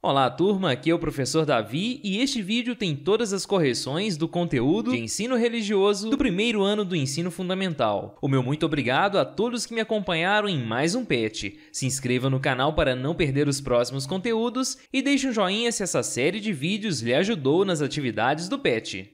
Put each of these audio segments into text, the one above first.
Olá turma, aqui é o professor Davi e este vídeo tem todas as correções do conteúdo de ensino religioso do primeiro ano do ensino fundamental. O meu muito obrigado a todos que me acompanharam em mais um PET. Se inscreva no canal para não perder os próximos conteúdos e deixe um joinha se essa série de vídeos lhe ajudou nas atividades do PET.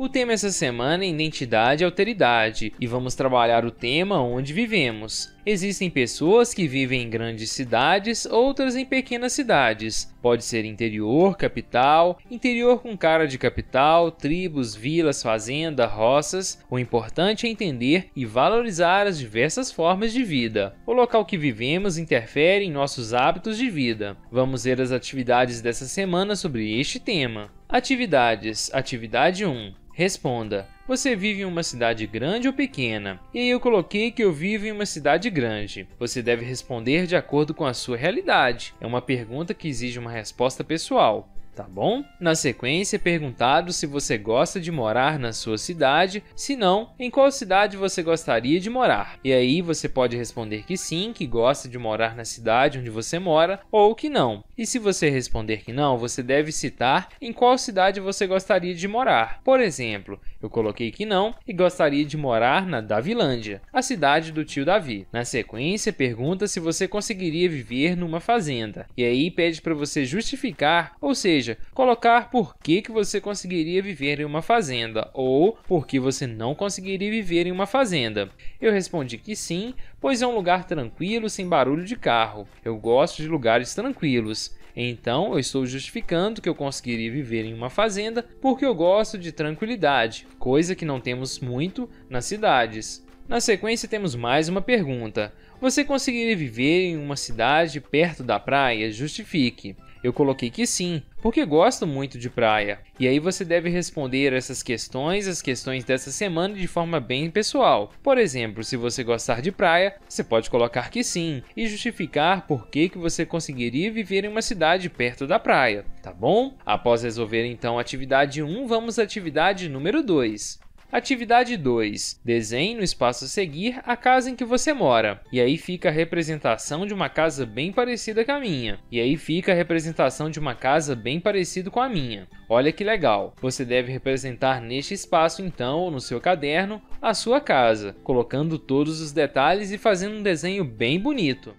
O tema essa semana é identidade e alteridade, e vamos trabalhar o tema onde vivemos. Existem pessoas que vivem em grandes cidades, outras em pequenas cidades. Pode ser interior, capital, interior com cara de capital, tribos, vilas, fazenda, roças. O importante é entender e valorizar as diversas formas de vida. O local que vivemos interfere em nossos hábitos de vida. Vamos ver as atividades dessa semana sobre este tema. Atividades. Atividade 1. Responda. Você vive em uma cidade grande ou pequena? E aí eu coloquei que eu vivo em uma cidade grande. Você deve responder de acordo com a sua realidade. É uma pergunta que exige uma resposta pessoal. Tá bom? Na sequência é perguntado se você gosta de morar na sua cidade, se não, em qual cidade você gostaria de morar. E aí você pode responder que sim, que gosta de morar na cidade onde você mora, ou que não. E se você responder que não, você deve citar em qual cidade você gostaria de morar. Por exemplo, eu coloquei que não e gostaria de morar na Davilândia, a cidade do tio Davi. Na sequência, pergunta se você conseguiria viver numa fazenda. E aí pede para você justificar, ou seja, colocar por que você conseguiria viver em uma fazenda ou por que você não conseguiria viver em uma fazenda. Eu respondi que sim, pois é um lugar tranquilo, sem barulho de carro. Eu gosto de lugares tranquilos. Então, eu estou justificando que eu conseguiria viver em uma fazenda porque eu gosto de tranquilidade, coisa que não temos muito nas cidades. Na sequência, temos mais uma pergunta. Você conseguiria viver em uma cidade perto da praia? Justifique. Eu coloquei que sim, porque gosto muito de praia. E aí você deve responder essas questões, as questões dessa semana, de forma bem pessoal. Por exemplo, se você gostar de praia, você pode colocar que sim e justificar por que você conseguiria viver em uma cidade perto da praia, tá bom? Após resolver então a atividade 1, vamos à atividade número 2. Atividade 2. Desenhe no espaço a seguir a casa em que você mora. E aí fica a representação de uma casa bem parecida com a minha. E aí fica a representação de uma casa bem parecida com a minha. Olha que legal. Você deve representar neste espaço então, ou no seu caderno, a sua casa, colocando todos os detalhes e fazendo um desenho bem bonito.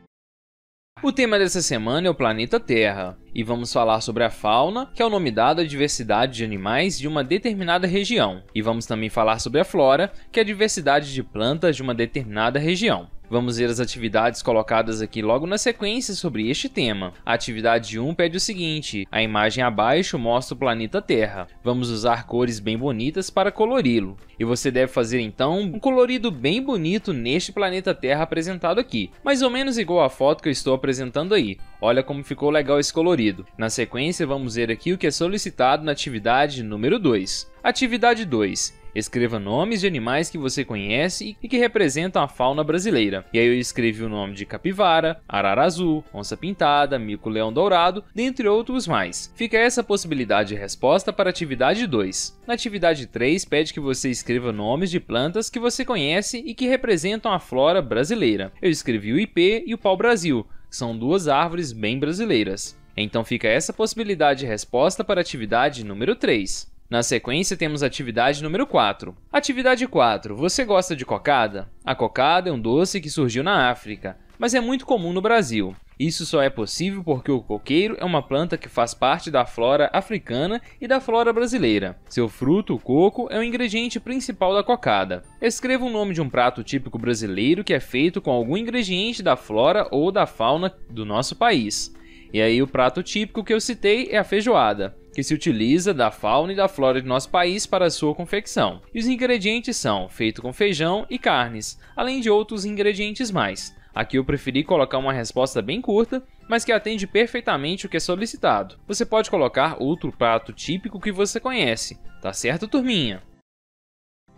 O tema dessa semana é o planeta Terra, e vamos falar sobre a fauna, que é o nome dado à diversidade de animais de uma determinada região, e vamos também falar sobre a flora, que é a diversidade de plantas de uma determinada região. Vamos ver as atividades colocadas aqui logo na sequência sobre este tema. A atividade 1 pede o seguinte: a imagem abaixo mostra o planeta Terra. Vamos usar cores bem bonitas para colori-lo. E você deve fazer então um colorido bem bonito neste planeta Terra apresentado aqui, mais ou menos igual a foto que eu estou apresentando aí. Olha como ficou legal esse colorido. Na sequência vamos ver aqui o que é solicitado na atividade número 2. Atividade 2. Escreva nomes de animais que você conhece e que representam a fauna brasileira. E aí eu escrevi o nome de capivara, arara azul, onça-pintada, mico-leão-dourado, dentre outros mais. Fica essa possibilidade de resposta para a atividade 2. Na atividade 3, pede que você escreva nomes de plantas que você conhece e que representam a flora brasileira. Eu escrevi o ipê e o pau-brasil, que são duas árvores bem brasileiras. Então fica essa possibilidade de resposta para a atividade número 3. Na sequência, temos a atividade número 4. Atividade 4. Você gosta de cocada? A cocada é um doce que surgiu na África, mas é muito comum no Brasil. Isso só é possível porque o coqueiro é uma planta que faz parte da flora africana e da flora brasileira. Seu fruto, o coco, é o ingrediente principal da cocada. Escreva o nome de um prato típico brasileiro que é feito com algum ingrediente da flora ou da fauna do nosso país. E aí o prato típico que eu citei é a feijoada, que se utiliza da fauna e da flora de nosso país para a sua confecção. E os ingredientes são feito com feijão e carnes, além de outros ingredientes mais. Aqui eu preferi colocar uma resposta bem curta, mas que atende perfeitamente o que é solicitado. Você pode colocar outro prato típico que você conhece, tá certo, turminha?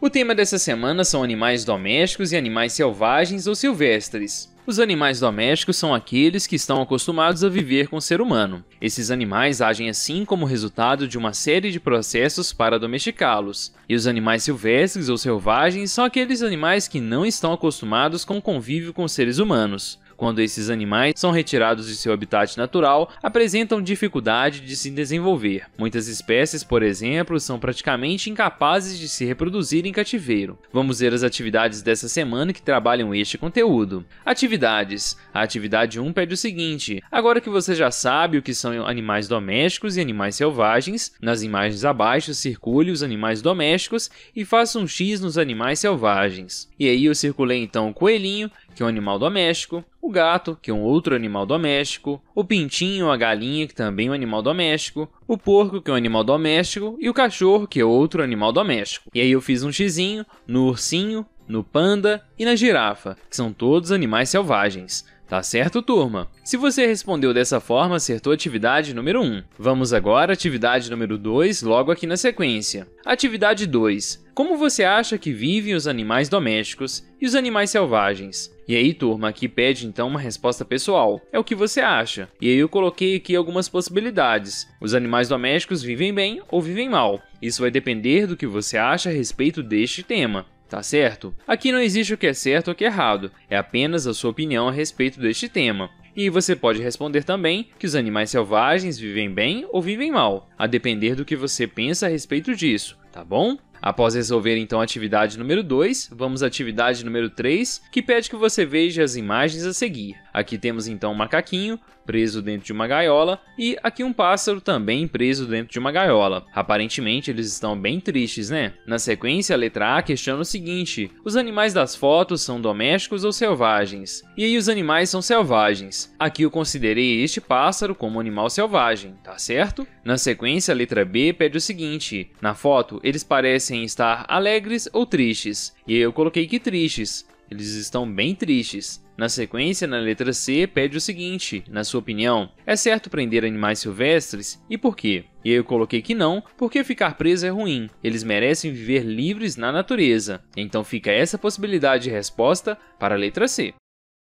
O tema dessa semana são animais domésticos e animais selvagens ou silvestres. Os animais domésticos são aqueles que estão acostumados a viver com o ser humano. Esses animais agem assim como resultado de uma série de processos para domesticá-los. E os animais silvestres ou selvagens são aqueles animais que não estão acostumados com o convívio com os seres humanos. Quando esses animais são retirados de seu habitat natural, apresentam dificuldade de se desenvolver. Muitas espécies, por exemplo, são praticamente incapazes de se reproduzir em cativeiro. Vamos ver as atividades dessa semana que trabalham este conteúdo. Atividades. A atividade 1 pede o seguinte: agora que você já sabe o que são animais domésticos e animais selvagens, nas imagens abaixo circule os animais domésticos e faça um X nos animais selvagens. E aí eu circulei então o coelhinho, que é um animal doméstico, o gato, que é um outro animal doméstico, o pintinho, a galinha, que também é um animal doméstico, o porco, que é um animal doméstico, e o cachorro, que é outro animal doméstico. E aí eu fiz um xizinho no ursinho, no panda e na girafa, que são todos animais selvagens. Tá certo, turma? Se você respondeu dessa forma, acertou a atividade número 1. Vamos agora à atividade número 2, logo aqui na sequência. Atividade 2. Como você acha que vivem os animais domésticos e os animais selvagens? E aí, turma, aqui pede então uma resposta pessoal. É o que você acha? E aí eu coloquei aqui algumas possibilidades. Os animais domésticos vivem bem ou vivem mal. Isso vai depender do que você acha a respeito deste tema. Tá certo? Aqui não existe o que é certo ou o que é errado, é apenas a sua opinião a respeito deste tema. E você pode responder também que os animais selvagens vivem bem ou vivem mal, a depender do que você pensa a respeito disso, tá bom? Após resolver então a atividade número 2, vamos à atividade número 3, que pede que você veja as imagens a seguir. Aqui temos então um macaquinho preso dentro de uma gaiola e aqui um pássaro também preso dentro de uma gaiola. Aparentemente eles estão bem tristes, né? Na sequência, a letra A questiona o seguinte: os animais das fotos são domésticos ou selvagens? E aí os animais são selvagens. Aqui eu considerei este pássaro como animal selvagem, tá certo? Na sequência, a letra B pede o seguinte: na foto eles parecem estar alegres ou tristes? E eu coloquei que tristes. Eles estão bem tristes. Na sequência, na letra C, pede o seguinte: na sua opinião, é certo prender animais silvestres? E por quê? E aí eu coloquei que não, porque ficar preso é ruim. Eles merecem viver livres na natureza. Então fica essa possibilidade de resposta para a letra C.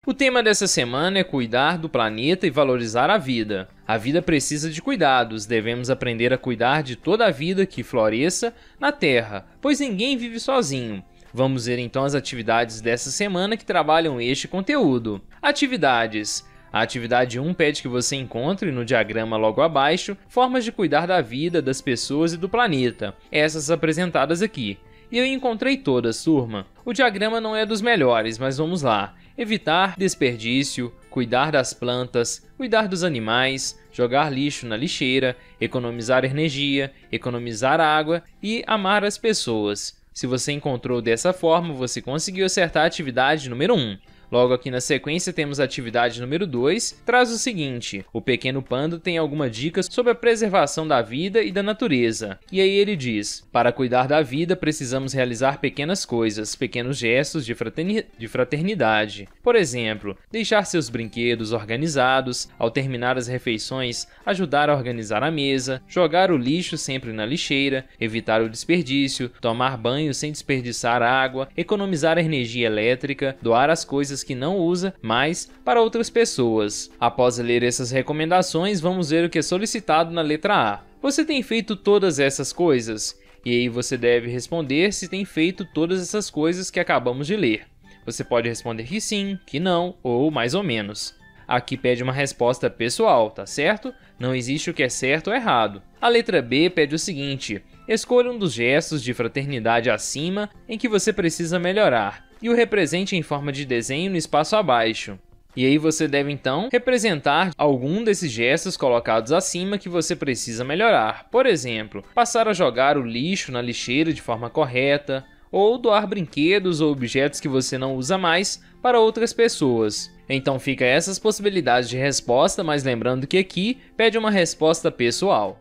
O tema dessa semana é cuidar do planeta e valorizar a vida. A vida precisa de cuidados, devemos aprender a cuidar de toda a vida que floresça na Terra, pois ninguém vive sozinho. Vamos ver então as atividades dessa semana que trabalham este conteúdo. Atividades. A atividade 1 pede que você encontre no diagrama logo abaixo formas de cuidar da vida, das pessoas e do planeta, essas apresentadas aqui. E eu encontrei todas, turma. O diagrama não é dos melhores, mas vamos lá. Evitar desperdício, cuidar das plantas, cuidar dos animais, jogar lixo na lixeira, economizar energia, economizar água e amar as pessoas. Se você encontrou dessa forma, você conseguiu acertar a atividade número 1. Logo aqui na sequência temos a atividade número 2, traz o seguinte: o pequeno panda tem alguma dica sobre a preservação da vida e da natureza. E aí ele diz: para cuidar da vida precisamos realizar pequenas coisas, pequenos gestos de fraternidade. Por exemplo, deixar seus brinquedos organizados, ao terminar as refeições, ajudar a organizar a mesa, jogar o lixo sempre na lixeira, evitar o desperdício, tomar banho sem desperdiçar água, economizar energia elétrica, doar as coisas que não usa mais para outras pessoas. Após ler essas recomendações, vamos ver o que é solicitado na letra A. Você tem feito todas essas coisas? E aí você deve responder se tem feito todas essas coisas que acabamos de ler. Você pode responder que sim, que não ou mais ou menos. Aqui pede uma resposta pessoal, tá certo? Não existe o que é certo ou errado. A letra B pede o seguinte: escolha um dos gestos de fraternidade acima em que você precisa melhorar e o represente em forma de desenho no espaço abaixo. E aí você deve então representar algum desses gestos colocados acima que você precisa melhorar. Por exemplo, passar a jogar o lixo na lixeira de forma correta, ou doar brinquedos ou objetos que você não usa mais para outras pessoas. Então fica essas possibilidades de resposta, mas lembrando que aqui pede uma resposta pessoal.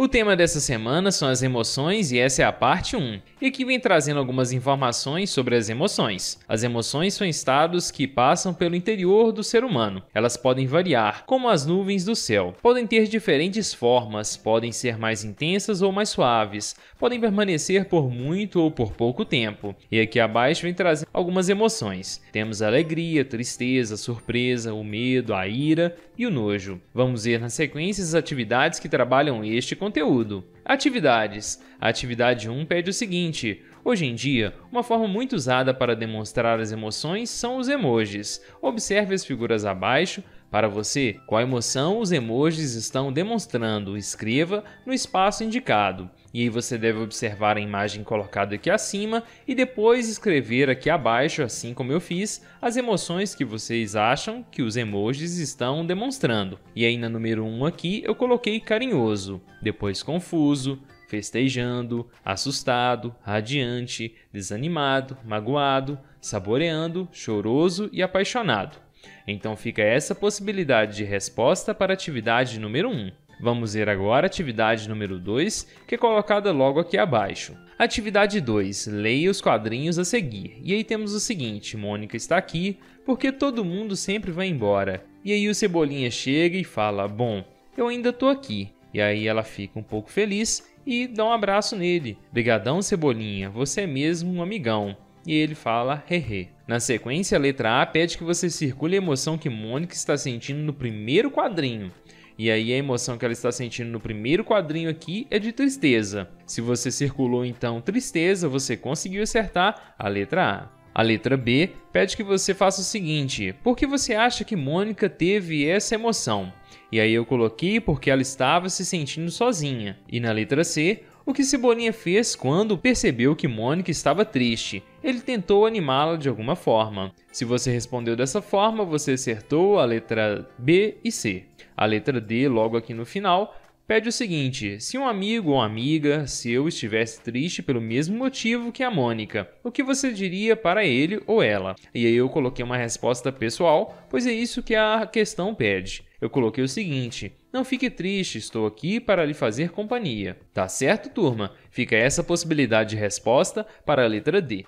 O tema dessa semana são as emoções e essa é a parte 1, e aqui vem trazendo algumas informações sobre as emoções. As emoções são estados que passam pelo interior do ser humano. Elas podem variar, como as nuvens do céu. Podem ter diferentes formas, podem ser mais intensas ou mais suaves, podem permanecer por muito ou por pouco tempo. E aqui abaixo vem trazendo algumas emoções. Temos a alegria, tristeza, surpresa, o medo, a ira e o nojo. Vamos ver na sequência as atividades que trabalham este conteúdo. Atividades. A atividade 1 pede o seguinte: Hoje em dia, uma forma muito usada para demonstrar as emoções são os emojis. Observe as figuras abaixo. Para você, qual emoção os emojis estão demonstrando? Escreva no espaço indicado. E aí você deve observar a imagem colocada aqui acima e depois escrever aqui abaixo, assim como eu fiz, as emoções que vocês acham que os emojis estão demonstrando. E aí na número 1 aqui eu coloquei carinhoso, depois confuso, festejando, assustado, radiante, desanimado, magoado, saboreando, choroso e apaixonado. Então fica essa possibilidade de resposta para a atividade número 1. Vamos ver agora a atividade número 2, que é colocada logo aqui abaixo. Atividade 2, leia os quadrinhos a seguir. E aí temos o seguinte, Mônica está aqui porque todo mundo sempre vai embora. E aí o Cebolinha chega e fala, bom, eu ainda tô aqui. E aí ela fica um pouco feliz e dá um abraço nele. Brigadão, Cebolinha, você é mesmo um amigão. E ele fala, hehe. Na sequência, a letra A pede que você circule a emoção que Mônica está sentindo no primeiro quadrinho. E aí a emoção que ela está sentindo no primeiro quadrinho aqui é de tristeza. Se você circulou então tristeza, você conseguiu acertar a letra A. A letra B pede que você faça o seguinte, por que você acha que Mônica teve essa emoção? E aí eu coloquei porque ela estava se sentindo sozinha. E na letra C, o que Cebolinha fez quando percebeu que Mônica estava triste? Ele tentou animá-la de alguma forma. Se você respondeu dessa forma, você acertou a letra B e C. A letra D, logo aqui no final, pede o seguinte, se um amigo ou amiga seu estivesse triste pelo mesmo motivo que a Mônica, o que você diria para ele ou ela? E aí eu coloquei uma resposta pessoal, pois é isso que a questão pede. Eu coloquei o seguinte, não fique triste, estou aqui para lhe fazer companhia. Tá certo, turma? Fica essa possibilidade de resposta para a letra D.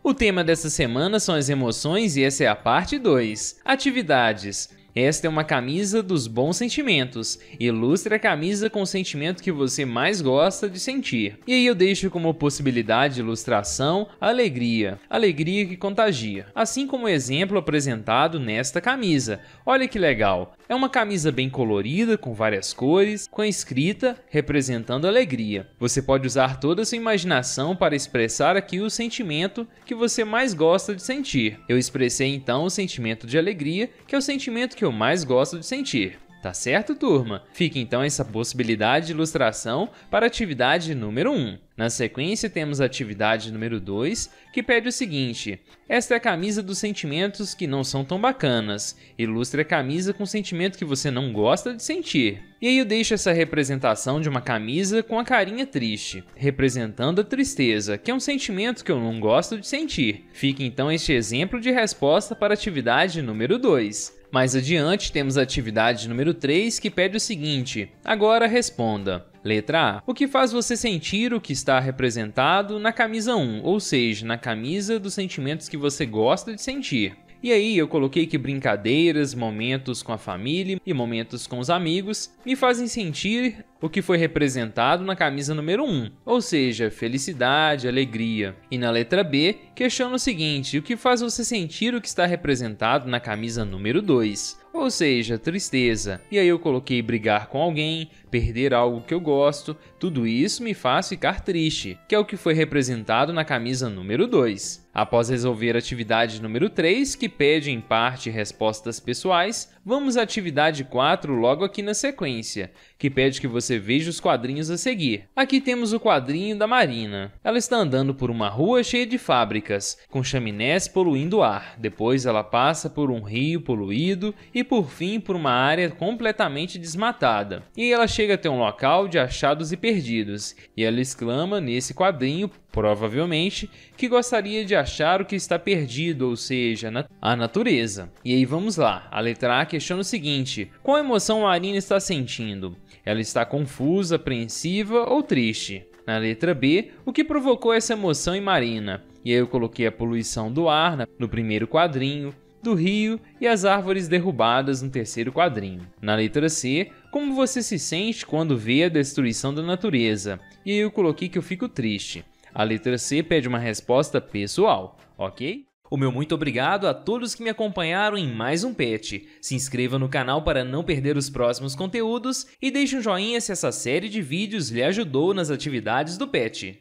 O tema dessa semana são as emoções e essa é a parte 2. Atividades. Esta é uma camisa dos bons sentimentos. Ilustre a camisa com o sentimento que você mais gosta de sentir. E aí eu deixo como possibilidade de ilustração a alegria. Alegria que contagia. Assim como o exemplo apresentado nesta camisa. Olha que legal. É uma camisa bem colorida, com várias cores, com a escrita representando alegria. Você pode usar toda a sua imaginação para expressar aqui o sentimento que você mais gosta de sentir. Eu expressei então o sentimento de alegria, que é o sentimento que eu mais gosto de sentir. Tá certo, turma? Fica então essa possibilidade de ilustração para a atividade número 1. Na sequência, temos a atividade número 2, que pede o seguinte. Esta é a camisa dos sentimentos que não são tão bacanas. Ilustre a camisa com o sentimento que você não gosta de sentir. E aí eu deixo essa representação de uma camisa com a carinha triste, representando a tristeza, que é um sentimento que eu não gosto de sentir. Fica então este exemplo de resposta para a atividade número 2. Mais adiante, temos a atividade número 3, que pede o seguinte. Agora responda. Letra A. O que faz você sentir o que está representado na camisa 1, ou seja, na camisa dos sentimentos que você gosta de sentir. E aí eu coloquei que brincadeiras, momentos com a família e momentos com os amigos me fazem sentir o que foi representado na camisa número 1, ou seja, felicidade, alegria. E na letra B, questiona o seguinte, o que faz você sentir o que está representado na camisa número 2? Ou seja, tristeza. E aí eu coloquei brigar com alguém, perder algo que eu gosto, tudo isso me faz ficar triste, que é o que foi representado na camisa número 2. Após resolver a atividade número 3, que pede em parte respostas pessoais, vamos à atividade 4 logo aqui na sequência, que pede que você veja os quadrinhos a seguir. Aqui temos o quadrinho da Marina. Ela está andando por uma rua cheia de fábricas, com chaminés poluindo o ar. Depois ela passa por um rio poluído e por fim por uma área completamente desmatada. E ela chega até um local de achados e perdidos. E ela exclama nesse quadrinho, provavelmente, que gostaria de achar o que está perdido, ou seja, a natureza. E aí vamos lá, a letra A questiona o seguinte, qual emoção a Marina está sentindo? Ela está confusa, apreensiva ou triste? Na letra B, o que provocou essa emoção em Marina? E aí eu coloquei a poluição do ar no primeiro quadrinho, do rio e as árvores derrubadas no terceiro quadrinho. Na letra C, como você se sente quando vê a destruição da natureza? E aí eu coloquei que eu fico triste. A letra C pede uma resposta pessoal, ok? O meu muito obrigado a todos que me acompanharam em mais um PET. Se inscreva no canal para não perder os próximos conteúdos e deixe um joinha se essa série de vídeos lhe ajudou nas atividades do PET.